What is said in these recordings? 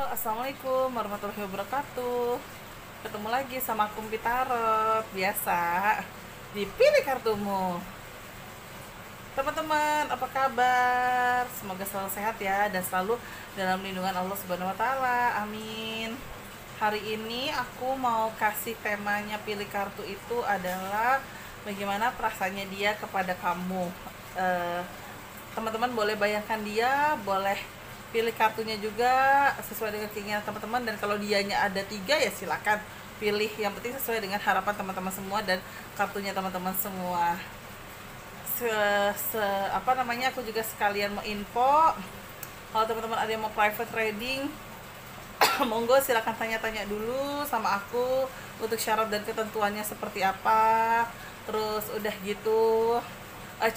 Assalamualaikum warahmatullahi wabarakatuh. Ketemu lagi sama Kumpi Tarot. Biasa, dipilih kartumu. Teman-teman, apa kabar? Semoga selalu sehat ya dan selalu dalam lindungan Allah Subhanahu wa taala. Amin. Hari ini aku mau kasih temanya pilih kartu itu adalah bagaimana perasaannya dia kepada kamu. Eh, Teman-teman boleh bayangkan dia, boleh pilih kartunya juga sesuai dengan keinginan teman-teman, dan kalau dianya ada 3 ya silakan pilih, yang penting sesuai dengan harapan teman-teman semua dan kartunya teman-teman semua. Aku juga sekalian mau info, kalau teman-teman ada yang mau private trading monggo silakan tanya-tanya dulu sama aku untuk syarat dan ketentuannya seperti apa, terus udah gitu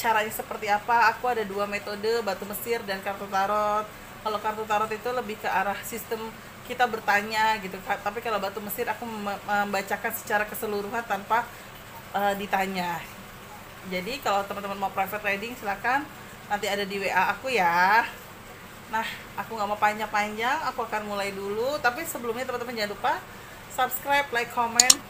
caranya seperti apa. Aku ada 2 metode, batu Mesir dan kartu tarot. Kalau kartu tarot itu lebih ke arah sistem kita bertanya gitu, tapi kalau batu Mesir aku membacakan secara keseluruhan tanpa ditanya. Jadi kalau teman-teman mau private trading silakan, nanti ada di WA aku ya. Nah, aku nggak mau panjang-panjang, aku akan mulai dulu. Tapi sebelumnya teman-teman jangan lupa subscribe, like, comment,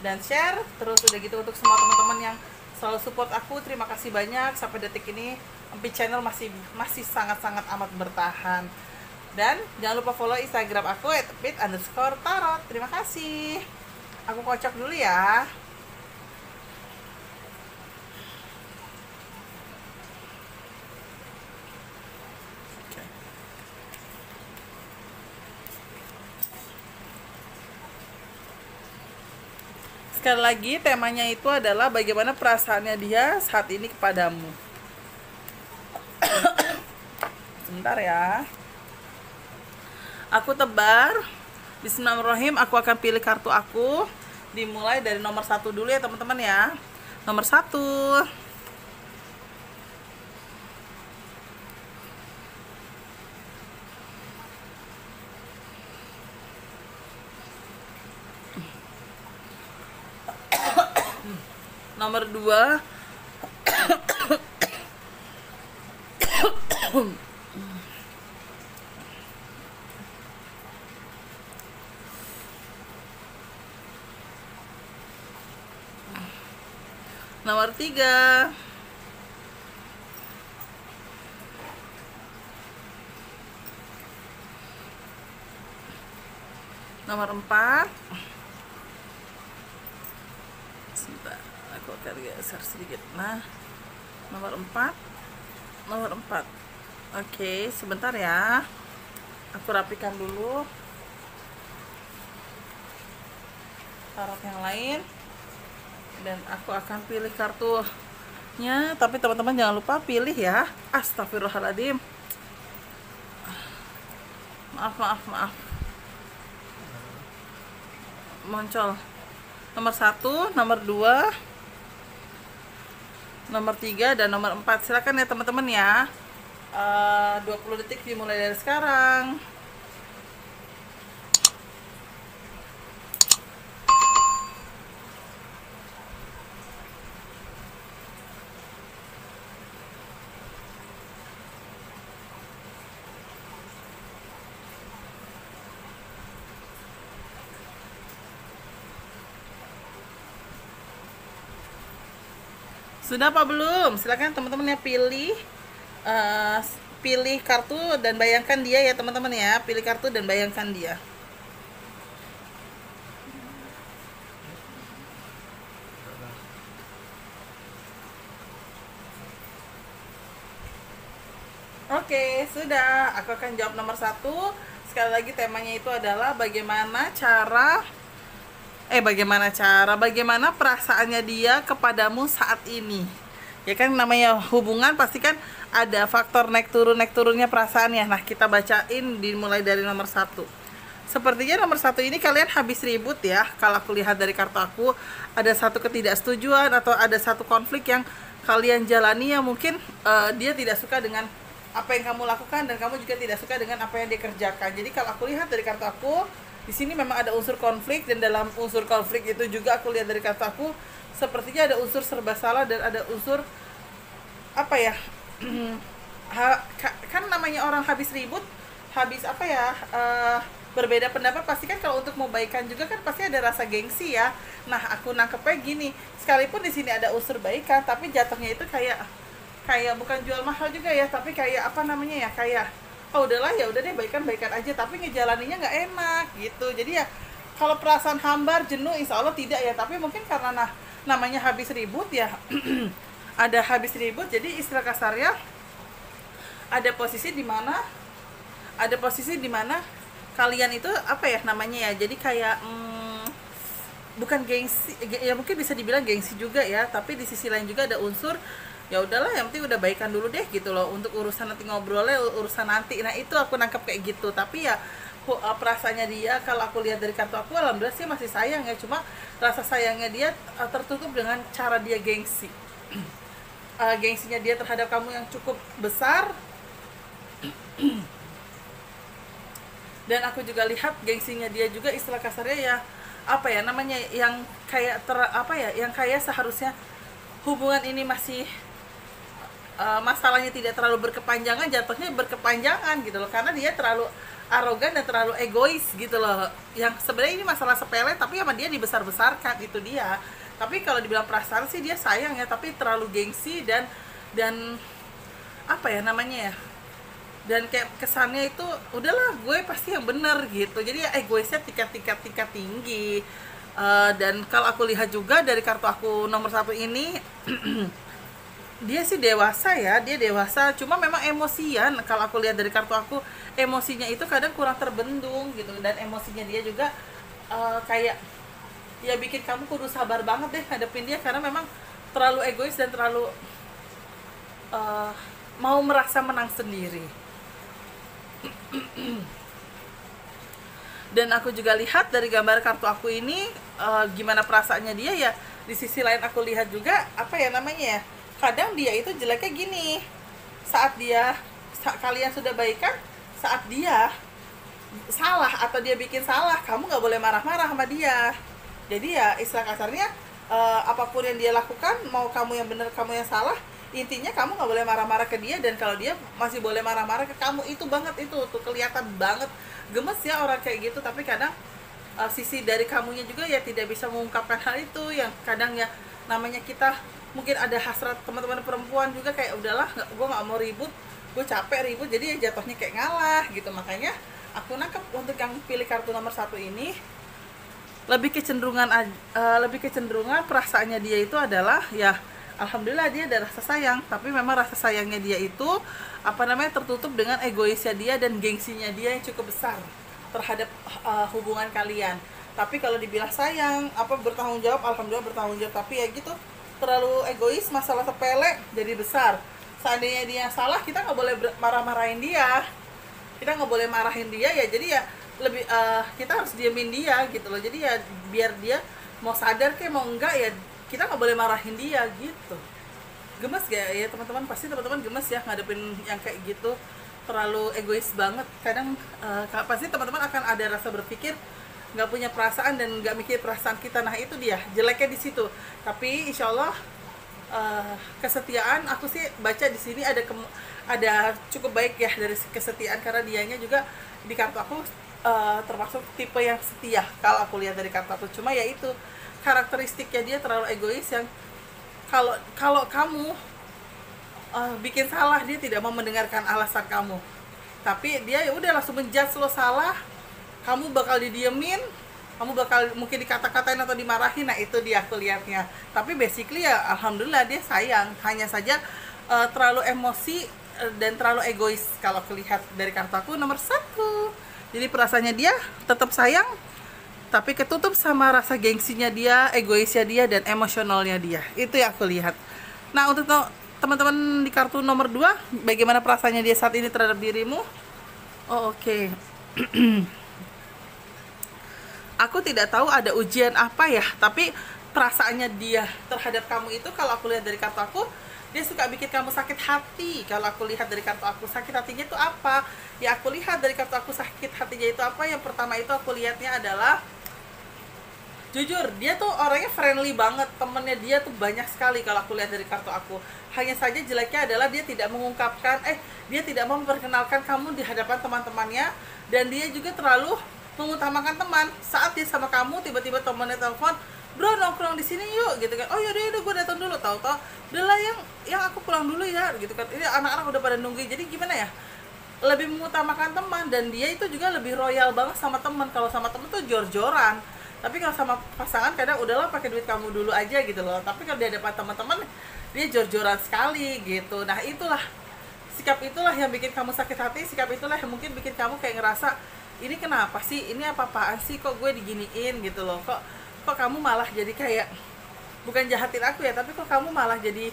dan share. Terus udah gitu untuk semua teman-teman yang selalu support aku, terima kasih banyak. Sampai detik ini Empi Channel masih sangat-sangat amat bertahan. Dan jangan lupa follow Instagram aku @pit_tarot. Terima kasih. Aku kocok dulu ya. Sekali lagi temanya itu adalah bagaimana perasaannya dia saat ini kepadamu. Sebentar ya. Aku tebar. Bismillahirrahmanirrahim. Aku akan pilih kartu aku. Dimulai dari nomor 1 dulu ya teman-teman ya. Nomor 1. Nomor 2. Nomor 3. Nomor 4. Sebentar, aku akan geser sedikit. Nah, nomor 4. Oke, sebentar ya. Aku rapikan dulu tarot yang lain dan aku akan pilih kartunya. Tapi teman-teman jangan lupa pilih ya. Astagfirullahaladzim. Maaf. Muncul nomor 1, nomor 2, nomor 3, dan nomor 4. Silakan ya teman-teman ya. 20 detik dimulai dari sekarang. Sudah apa belum? Silakan teman-teman ya pilih kartu dan bayangkan dia ya teman-teman ya. Pilih kartu dan bayangkan dia. Oke, sudah. Aku akan jawab nomor 1. Sekali lagi temanya itu adalah bagaimana perasaannya dia kepadamu saat ini. Ya kan namanya hubungan pasti kan ada faktor naik turunnya perasaannya. Nah, kita bacain dimulai dari nomor 1. Sepertinya nomor 1 ini kalian habis ribut ya. Kalau aku lihat dari kartu aku, ada satu ketidaksetujuan atau ada satu konflik yang kalian jalani yang mungkin dia tidak suka dengan apa yang kamu lakukan dan kamu juga tidak suka dengan apa yang dia kerjakan. Jadi kalau aku lihat dari kartu aku, di sini memang ada unsur konflik, dan dalam unsur konflik itu juga aku lihat dari kartu aku sepertinya ada unsur serba salah dan ada unsur apa ya? Kan namanya orang habis ribut habis apa ya, berbeda pendapat. Pasti kan kalau untuk mau baikan juga kan pasti ada rasa gengsi ya. Nah aku nangkepnya gini, sekalipun di sini ada unsur baikan, tapi jatuhnya itu kayak bukan jual mahal juga ya, tapi kayak apa namanya ya, kayak oh udahlah ya udah deh baikan aja, tapi ngejalaninya nggak enak gitu. Jadi ya kalau perasaan hambar jenuh insya Allah tidak ya, tapi mungkin karena namanya habis ribut ya ada habis ribut, jadi istilah kasarnya ada posisi di mana kalian itu apa ya namanya ya, jadi kayak bukan gengsi ya, mungkin bisa dibilang gengsi juga ya, tapi di sisi lain juga ada unsur ya udahlah yang penting udah baikan dulu deh gitu loh, untuk urusan nanti ngobrolnya urusan nanti. Nah itu aku nangkep kayak gitu. Tapi ya perasaannya dia, kalau aku lihat dari kartu aku, alhamdulillah sih masih sayang ya, cuma rasa sayangnya dia tertutup dengan cara dia gengsi. Gengsinya dia terhadap kamu yang cukup besar. Dan aku juga lihat gengsinya dia juga istilah kasarnya ya apa ya namanya, yang kayak yang kayak seharusnya hubungan ini masih masalahnya tidak terlalu berkepanjangan, jatuhnya berkepanjangan gitu loh, karena dia terlalu arogan dan terlalu egois gitu loh, yang sebenarnya ini masalah sepele tapi sama dia dibesar-besarkan, itu dia. Tapi kalau dibilang perasaan sih dia sayang ya, tapi terlalu gengsi dan apa ya namanya ya, dan kayak kesannya itu udahlah gue pasti yang bener gitu, jadi ya egoisnya tingkat tinggi. Dan kalau aku lihat juga dari kartu aku nomor 1 ini dia sih dewasa ya, dia dewasa, cuma memang emosian. Kalau aku lihat dari kartu aku, emosinya itu kadang kurang terbendung gitu, dan emosinya dia juga kayak ya bikin kamu kudu sabar banget deh hadapin dia, karena memang terlalu egois dan terlalu mau merasa menang sendiri. Dan aku juga lihat dari gambar kartu aku ini gimana perasaannya dia ya. Di sisi lain aku lihat juga apa ya namanya ya, kadang dia itu jeleknya gini, saat kalian sudah baikan, saat dia salah atau dia bikin salah, kamu nggak boleh marah-marah sama dia. Jadi ya istilah kasarnya apapun yang dia lakukan, mau kamu yang benar kamu yang salah, intinya kamu nggak boleh marah-marah ke dia. Dan kalau dia masih boleh marah-marah ke kamu, itu banget, itu tuh kelihatan banget gemes ya orang kayak gitu. Tapi kadang sisi dari kamunya juga ya tidak bisa mengungkapkan hal itu, yang kadang ya namanya kita mungkin ada hasrat teman-teman perempuan juga, kayak udahlah gue nggak mau ribut, gue capek ribut, jadi ya jatuhnya kayak ngalah gitu. Makanya aku nangkep untuk yang pilih kartu nomor 1 ini lebih kecenderungan perasaannya dia itu adalah ya alhamdulillah dia ada rasa sayang, tapi memang rasa sayangnya dia itu apa namanya tertutup dengan egoisnya dia dan gengsinya dia yang cukup besar terhadap hubungan kalian. Tapi kalau dibilang sayang apa bertanggung jawab, alhamdulillah bertanggung jawab, tapi ya gitu terlalu egois, masalah sepele jadi besar. Seandainya dia salah, kita nggak boleh marah-marahin dia, kita nggak boleh marahin dia ya, jadi ya lebih kita harus diemin dia gitu loh. Jadi ya biar dia mau sadar kayak mau enggak ya, kita nggak boleh marahin dia gitu. Gemes gak ya teman-teman? Pasti teman-teman gemes ya ngadepin yang kayak gitu, terlalu egois banget. Kadang pasti teman-teman akan ada rasa berpikir nggak punya perasaan dan nggak mikir perasaan kita. Nah itu dia jeleknya di situ. Tapi insya Allah kesetiaan aku sih baca di sini ada cukup baik ya dari kesetiaan, karena dianya juga di kartu aku termasuk tipe yang setia kalau aku lihat dari kartu aku. Cuma ya itu karakteristiknya dia terlalu egois, yang kalau kamu bikin salah dia tidak mau mendengarkan alasan kamu, tapi dia ya udah langsung menjudge lo salah, kamu bakal didiemin, kamu bakal mungkin dikata-katain atau dimarahin. Nah itu dia aku lihatnya. Tapi basically ya alhamdulillah dia sayang, hanya saja terlalu emosi dan terlalu egois kalau aku lihat dari kartu aku nomor 1. Jadi perasaannya dia tetap sayang, tapi ketutup sama rasa gengsinya dia, egoisnya dia, dan emosionalnya dia. Itu yang aku lihat. Nah untuk teman-teman di kartu nomor 2, bagaimana perasaannya dia saat ini terhadap dirimu? Oh oke. Aku tidak tahu ada ujian apa ya, tapi perasaannya dia terhadap kamu itu kalau aku lihat dari kartu aku, dia suka bikin kamu sakit hati. Kalau aku lihat dari kartu aku, sakit hatinya itu apa? Ya aku lihat dari kartu aku sakit hatinya itu apa? Yang pertama itu aku lihatnya adalah Jujur, dia tuh orangnya friendly banget, temennya dia tuh banyak sekali kalau aku lihat dari kartu aku. Hanya saja jeleknya adalah dia tidak mengungkapkan, dia tidak memperkenalkan kamu di hadapan teman-temannya, dan dia juga terlalu mengutamakan teman. Saat dia sama kamu, tiba-tiba temannya telepon, bro nongkrong di sini yuk, gitu kan. Oh yaudah gue datang dulu, tahu-tahu udahlah yang aku pulang dulu ya, gitu kan. Ini anak-anak udah pada nungguin, jadi gimana ya? Lebih mengutamakan teman, dan dia itu juga lebih royal banget sama teman. Kalau sama teman tuh jor-joran, tapi kalau sama pasangan kadang udahlah pakai duit kamu dulu aja gitu loh. Tapi kalau dia dapat teman-teman, dia jor-joran sekali gitu. Nah itulah, sikap itulah yang bikin kamu sakit hati. Sikap itulah yang mungkin bikin kamu kayak ngerasa, ini kenapa sih, ini apa-apaan sih, kok gue diginiin gitu loh. Kok kamu malah jadi kayak, bukan jahatin aku ya, tapi kok kamu malah jadi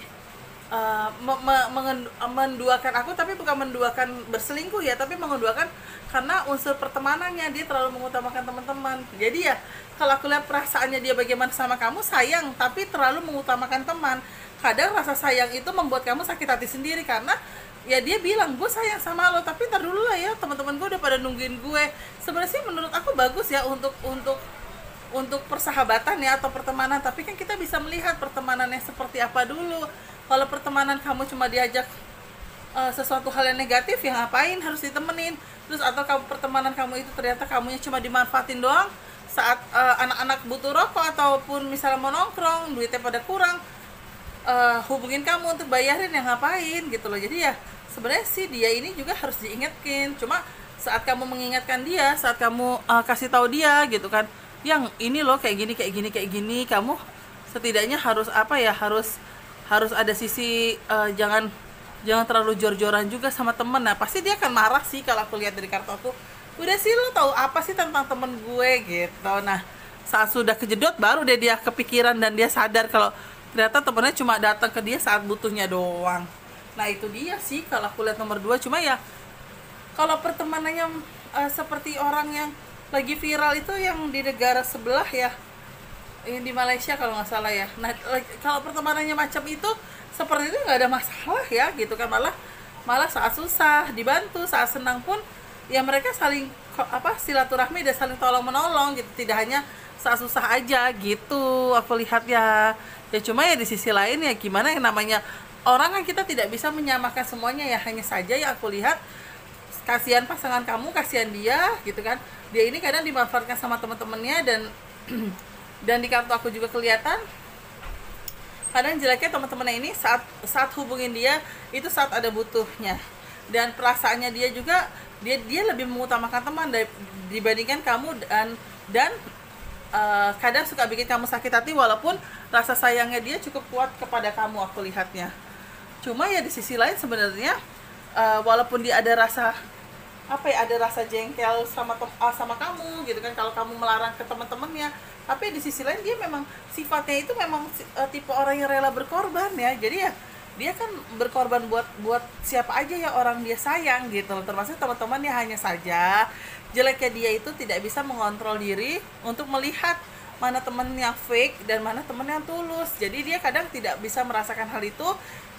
menduakan aku, tapi bukan menduakan berselingkuh ya, tapi menduakan karena unsur pertemanannya. Dia terlalu mengutamakan teman-teman. Jadi ya, kalau aku lihat perasaannya dia bagaimana sama kamu, sayang, tapi terlalu mengutamakan teman. Kadang rasa sayang itu membuat kamu sakit hati sendiri, karena ya dia bilang, gue sayang sama lo, tapi ntar dulu lah ya, teman-teman gue udah pada nungguin gue. Sebenarnya sih menurut aku bagus ya untuk persahabatan ya, atau pertemanan, tapi kan kita bisa melihat pertemanannya seperti apa dulu. Kalau pertemanan kamu cuma diajak sesuatu hal yang negatif, ya ngapain harus ditemenin. Terus atau pertemanan kamu itu ternyata kamunya cuma dimanfaatin doang saat anak-anak butuh rokok, ataupun misalnya mau nongkrong, duitnya pada kurang, hubungin kamu untuk bayarin, yang ngapain gitu loh. Jadi ya sebenarnya sih dia ini juga harus diingatkan. Cuma saat kamu mengingatkan dia, saat kamu kasih tahu dia gitu kan, yang ini loh kayak gini, kamu setidaknya harus harus ada sisi jangan terlalu jor-joran juga sama temen. Nah pasti dia akan marah sih kalau aku lihat dari kartu aku. Udah sih, lo tahu apa sih tentang temen gue gitu. Nah saat sudah kejedot, baru dia kepikiran dan dia sadar kalau ternyata temennya cuma datang ke dia saat butuhnya doang. Nah itu dia sih kalau aku lihat nomor 2. Cuma ya kalau pertemanannya seperti orang yang lagi viral itu yang di negara sebelah ya, yang di Malaysia kalau nggak salah ya. Nah kalau pertemanannya macam itu, seperti itu nggak ada masalah ya gitu kan. Malah saat susah dibantu, saat senang pun ya mereka saling silaturahmi dan saling tolong menolong gitu. Tidak hanya saat susah aja gitu aku lihat ya. Cuma ya di sisi lain ya gimana, yang namanya orang kan kita tidak bisa menyamakan semuanya ya. Hanya saja ya aku lihat, kasihan pasangan kamu, kasihan dia gitu kan. Dia ini kadang dimanfaatkan sama teman-temannya, dan di kartu aku juga kelihatan kadang jeleknya teman-temannya ini saat hubungin dia itu saat ada butuhnya. Dan perasaannya dia juga, dia lebih mengutamakan teman dibandingkan kamu, dan kadang suka bikin kamu sakit hati, walaupun rasa sayangnya dia cukup kuat kepada kamu aku lihatnya. Cuma ya di sisi lain sebenarnya walaupun dia ada rasa jengkel sama kamu gitu kan, kalau kamu melarang ke teman-temannya, tapi di sisi lain dia memang sifatnya itu memang tipe orang yang rela berkorban ya. Jadi ya dia kan berkorban buat siapa aja ya orang dia sayang gitu loh, termasuk teman-temannya. Hanya saja jeleknya dia itu tidak bisa mengontrol diri untuk melihat mana temen yang fake dan mana temen yang tulus. Jadi dia kadang tidak bisa merasakan hal itu.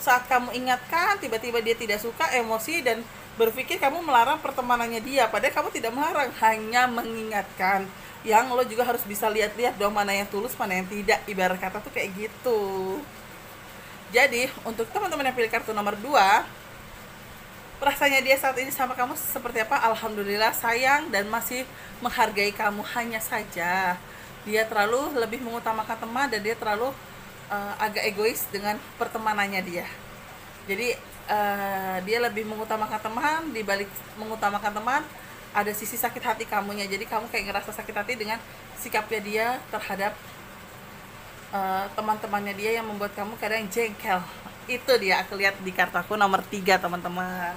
Saat kamu ingatkan, tiba-tiba dia tidak suka, emosi, dan berpikir kamu melarang pertemanannya dia. Padahal kamu tidak melarang, hanya mengingatkan. Yang lo juga harus bisa lihat-lihat dong mana yang tulus, mana yang tidak. Ibarat kata tuh kayak gitu. Jadi untuk teman-teman yang pilih kartu nomor 2, perasaannya dia saat ini sama kamu seperti apa? Alhamdulillah sayang dan masih menghargai kamu. Hanya saja dia terlalu lebih mengutamakan teman, dan dia terlalu agak egois dengan pertemanannya dia. Jadi dia lebih mengutamakan teman, dibalik mengutamakan teman ada sisi sakit hati kamunya. Jadi kamu kayak ngerasa sakit hati dengan sikapnya dia terhadap teman-temannya dia, yang membuat kamu kadang jengkel. Itu dia aku lihat di kartu aku nomor 3 teman-teman.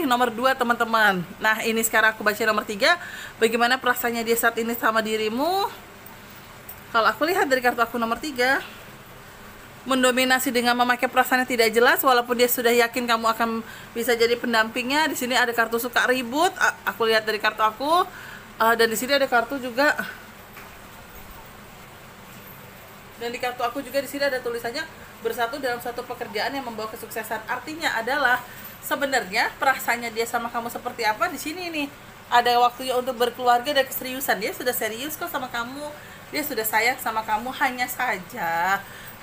Nomor 2 teman-teman. Nah ini sekarang aku baca nomor 3. Bagaimana perasaannya dia saat ini sama dirimu? Kalau aku lihat dari kartu aku nomor 3, mendominasi dengan memakai perasaan yang tidak jelas, walaupun dia sudah yakin kamu akan bisa jadi pendampingnya. Di sini ada kartu suka ribut. Aku lihat dari kartu aku, dan di sini ada kartu juga. Dan di kartu aku juga di sini ada tulisannya bersatu dalam satu pekerjaan yang membawa kesuksesan. Artinya adalah sebenarnya perasaannya dia sama kamu seperti apa di sini nih. ada waktunya untuk berkeluarga dan keseriusan. Dia sudah serius kok sama kamu, dia sudah sayang sama kamu.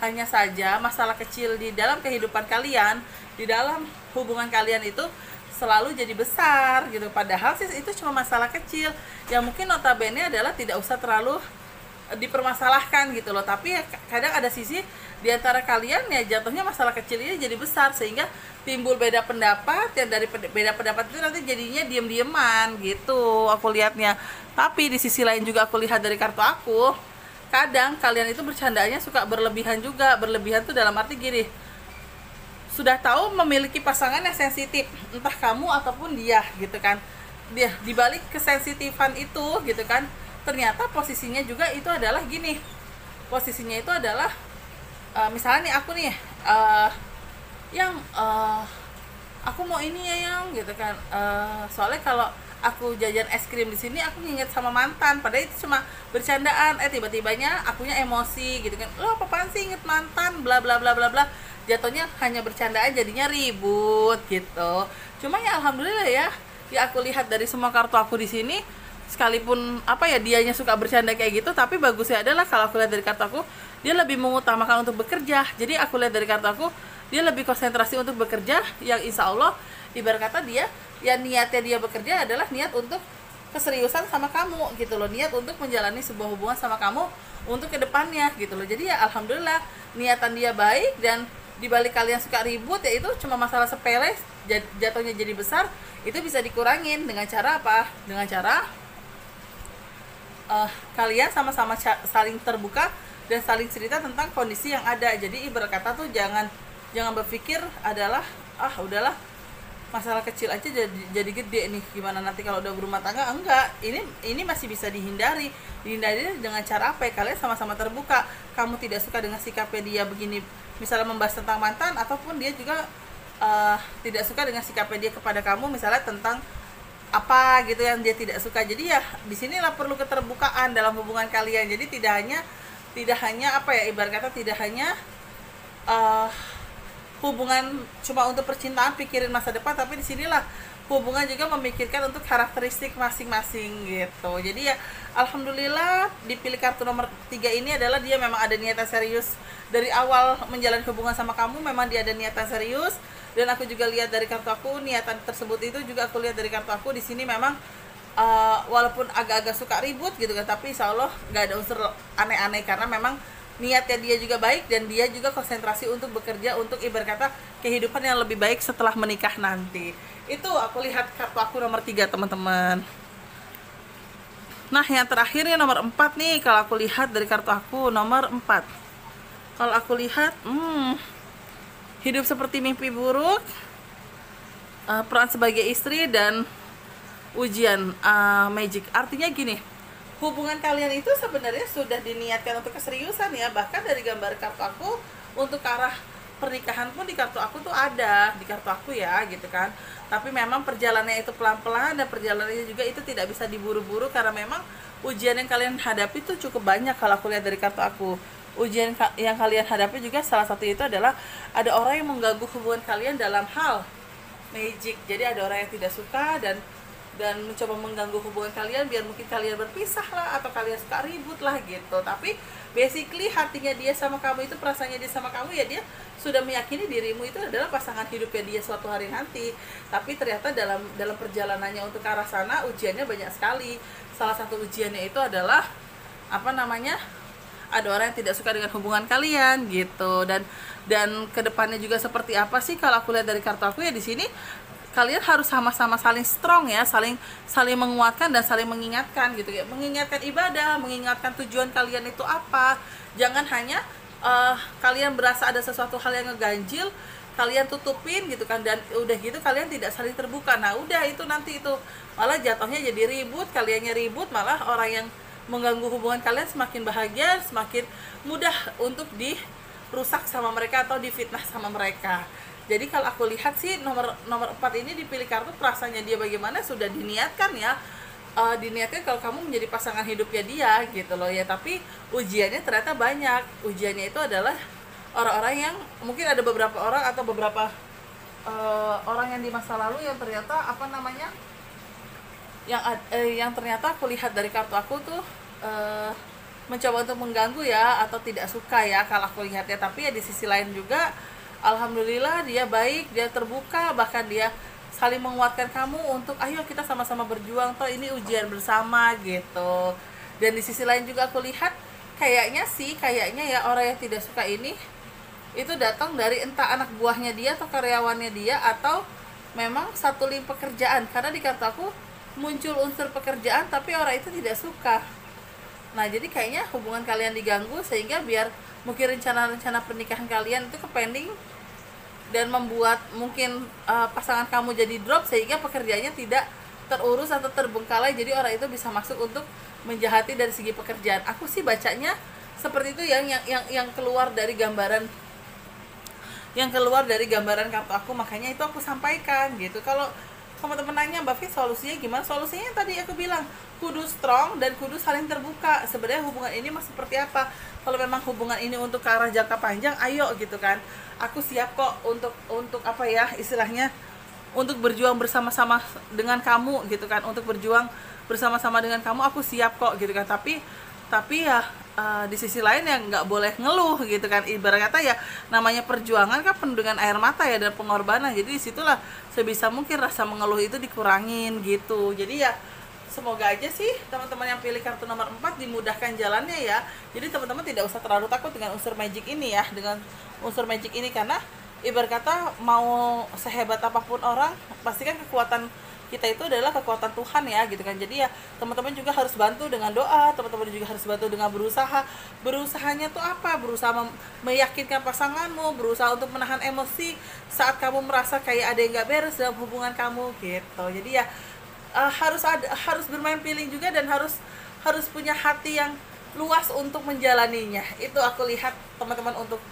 Hanya saja masalah kecil di dalam kehidupan kalian, di dalam hubungan kalian itu selalu jadi besar gitu. Padahal sih itu cuma masalah kecil yang mungkin notabene adalah tidak usah terlalu dipermasalahkan gitu loh. Tapi ya, kadang ada sisi di antara kalian ya jatuhnya masalah kecil ini jadi besar, sehingga timbul beda pendapat, yang dari beda pendapat itu nanti jadinya diem-dieman gitu aku lihatnya. Tapi di sisi lain juga aku lihat dari kartu aku, kadang kalian itu bercandanya suka berlebihan juga. Berlebihan tuh dalam arti gini, sudah tahu memiliki pasangan yang sensitif, entah kamu ataupun dia gitu kan. Dia dibalik kesensitifan itu gitu kan, ternyata posisinya juga itu adalah gini, posisinya itu adalah misalnya nih aku nih yang aku mau ini ya yang gitu kan, soalnya kalau aku jajan es krim di sini aku nginget sama mantan, padahal itu cuma bercandaan. Tiba-tibanya akunya emosi gitu kan, lo apaan sih inget mantan bla bla bla bla bla, jatuhnya hanya bercandaan jadinya ribut gitu. Cuma ya alhamdulillah ya aku lihat dari semua kartu aku di sini, sekalipun apa ya dianya suka bercanda kayak gitu, tapi bagusnya adalah kalau aku lihat dari kartu aku, dia lebih mengutamakan untuk bekerja. Jadi aku lihat dari kartu aku, dia lebih konsentrasi untuk bekerja, yang insya Allah ibarat kata dia ya niatnya dia bekerja adalah niat untuk keseriusan sama kamu gitu loh, niat untuk menjalani sebuah hubungan sama kamu untuk kedepannya gitu loh. Jadi ya alhamdulillah niatan dia baik, dan dibalik kalian suka ribut ya itu cuma masalah sepele, jatuhnya jadi besar, itu bisa dikurangin dengan cara apa? Dengan cara kalian sama-sama saling terbuka dan saling cerita tentang kondisi yang ada. Jadi ibarat kata tuh jangan berpikir adalah udahlah masalah kecil aja jadi gede nih, gimana nanti kalau udah berumah tangga. Enggak, ini masih bisa dihindari dengan cara apa ya? Kalian sama-sama terbuka. Kamu tidak suka dengan sikapnya dia begini, misalnya membahas tentang mantan, ataupun dia juga tidak suka dengan sikapnya dia kepada kamu, misalnya tentang apa gitu yang dia tidak suka. Jadi ya disinilah perlu keterbukaan dalam hubungan kalian. Jadi tidak hanya apa ya, ibarat kata tidak hanya hubungan cuma untuk percintaan, pikirin masa depan, tapi disinilah hubungan juga memikirkan untuk karakteristik masing-masing gitu. Jadi ya alhamdulillah dipilih kartu nomor 3 ini adalah dia memang ada niatan serius dari awal menjalani hubungan sama kamu, memang dia ada niatan serius. Dan aku juga lihat dari kartu aku, niatan tersebut itu juga aku lihat dari kartu aku di sini memang walaupun agak-agak suka ribut gitu kan, tapi insya Allah nggak ada unsur aneh-aneh, karena memang niatnya dia juga baik, dan dia juga konsentrasi untuk bekerja untuk ibarat kata kehidupan yang lebih baik setelah menikah nanti. Itu aku lihat kartu aku nomor 3 teman-teman. Nah yang terakhirnya nomor 4 nih, kalau aku lihat dari kartu aku nomor 4, kalau aku lihat hidup seperti mimpi buruk, peran sebagai istri, dan ujian magic. Artinya gini, hubungan kalian itu sebenarnya sudah diniatkan untuk keseriusan ya. Bahkan dari gambar kartu aku untuk arah pernikahan pun di kartu aku tuh ada, di kartu aku ya gitu kan. Tapi memang perjalanannya itu pelan-pelan, dan perjalanannya juga itu tidak bisa diburu-buru, karena memang ujian yang kalian hadapi itu cukup banyak. Kalau aku lihat dari kartu aku, ujian yang kalian hadapi juga salah satu itu adalah ada orang yang mengganggu hubungan kalian dalam hal magic. Jadi ada orang yang tidak suka dan mencoba mengganggu hubungan kalian biar mungkin kalian berpisah lah, atau kalian suka ribut lah gitu. Tapi basically hatinya dia sama kamu itu, perasaannya dia sama kamu ya, dia sudah meyakini dirimu itu adalah pasangan hidupnya dia suatu hari nanti. Tapi ternyata dalam perjalanannya untuk ke arah sana ujiannya banyak sekali. Salah satu ujiannya itu adalah apa namanya, ada orang yang tidak suka dengan hubungan kalian gitu. Dan kedepannya juga seperti apa sih, kalau aku lihat dari kartu aku ya di sini kalian harus sama-sama saling strong ya, saling menguatkan dan saling mengingatkan gitu ya, mengingatkan ibadah, mengingatkan tujuan kalian itu apa. Jangan hanya kalian berasa ada sesuatu hal yang ngeganjil, kalian tutupin gitu kan, dan udah gitu kalian tidak saling terbuka. Nah udah itu nanti itu malah jatuhnya jadi ribut, kaliannya ribut, malah orang yang mengganggu hubungan kalian semakin bahagia, semakin mudah untuk dirusak sama mereka atau difitnah sama mereka. Jadi kalau aku lihat sih nomor 4 ini dipilih kartu perasaannya dia bagaimana sudah diniatkan ya, diniatkan kalau kamu menjadi pasangan hidupnya dia gitu loh ya. Tapi ujiannya ternyata banyak. Ujiannya itu adalah orang-orang yang mungkin ada beberapa orang atau beberapa orang yang di masa lalu yang ternyata apa namanya yang ternyata aku lihat dari kartu aku tuh mencoba untuk mengganggu ya, atau tidak suka ya kalau aku lihatnya. Tapi ya di sisi lain juga alhamdulillah dia baik, dia terbuka, bahkan dia saling menguatkan kamu untuk ayo kita sama-sama berjuang, toh ini ujian bersama gitu. Dan di sisi lain juga aku lihat kayaknya ya orang yang tidak suka ini itu datang dari entah anak buahnya dia atau karyawannya dia, atau memang satu link pekerjaan, karena di kartu aku muncul unsur pekerjaan tapi orang itu tidak suka. Nah jadi kayaknya hubungan kalian diganggu, sehingga biar mungkin rencana-rencana pernikahan kalian itu ke pending, dan membuat mungkin pasangan kamu jadi drop, sehingga pekerjaannya tidak terurus atau terbengkalai, jadi orang itu bisa masuk untuk menjahati dari segi pekerjaan. Aku sih bacanya seperti itu yang keluar dari gambaran kartu aku, makanya itu aku sampaikan gitu. Kalau teman-teman nanya Mbak Fit solusinya gimana, solusinya tadi aku bilang kudu strong dan kudu saling terbuka. Sebenarnya hubungan ini mas seperti apa, kalau memang hubungan ini untuk ke arah jangka panjang, ayo gitu kan, aku siap kok untuk apa ya istilahnya, untuk berjuang bersama-sama dengan kamu gitu kan, untuk berjuang bersama-sama dengan kamu, aku siap kok gitu kan. Tapi ya di sisi lain ya nggak boleh ngeluh gitu kan. Ibarat kata ya namanya perjuangan kan penuh dengan air mata ya, dan pengorbanan. Jadi disitulah sebisa mungkin rasa mengeluh itu dikurangin gitu. Jadi ya semoga aja sih teman-teman yang pilih kartu nomor 4 dimudahkan jalannya ya. Jadi teman-teman tidak usah terlalu takut dengan unsur magic ini ya, karena ibarat kata mau sehebat apapun orang, pasti kan kekuatan kita itu adalah kekuatan Tuhan ya gitu kan. Jadi ya teman-teman juga harus bantu dengan doa, teman-teman juga harus bantu dengan berusahanya tuh apa, berusaha meyakinkan pasanganmu, berusaha untuk menahan emosi saat kamu merasa kayak ada yang nggak beres dalam hubungan kamu gitu. Jadi ya harus bermain feeling juga, dan harus punya hati yang luas untuk menjalaninya. Itu aku lihat teman-teman untuk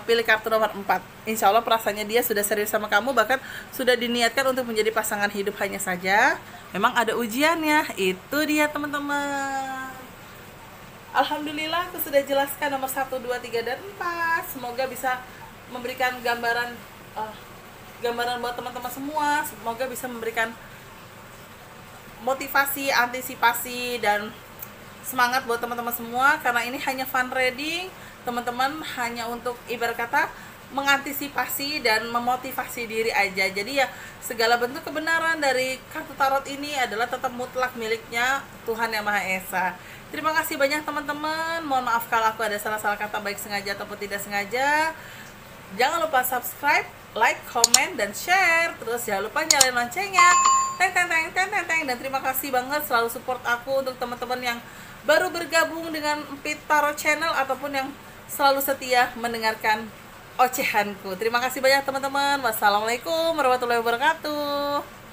pilih kartu nomor 4. Insya Allah perasaannya dia sudah serius sama kamu, bahkan sudah diniatkan untuk menjadi pasangan hidup. Hanya saja memang ada ujiannya. Itu dia teman-teman. Alhamdulillah aku sudah jelaskan nomor 1, 2, 3, dan 4. Semoga bisa memberikan gambaran buat teman-teman semua. Semoga bisa memberikan motivasi, antisipasi, dan semangat buat teman-teman semua. Karena ini hanya fun reading, teman-teman hanya untuk ibarat kata mengantisipasi dan memotivasi diri aja. Jadi ya segala bentuk kebenaran dari kartu tarot ini adalah tetap mutlak miliknya Tuhan Yang Maha Esa. Terima kasih banyak teman-teman. Mohon maaf kalau aku ada salah-salah kata baik sengaja ataupun tidak sengaja. Jangan lupa subscribe, like, comment, dan share. Terus jangan lupa nyalain loncengnya. Dan terima kasih banget selalu support aku. Untuk teman-teman yang baru bergabung dengan Empit Tarot Channel ataupun yang selalu setia mendengarkan ocehanku, terima kasih banyak teman-teman. Wassalamualaikum warahmatullahi wabarakatuh.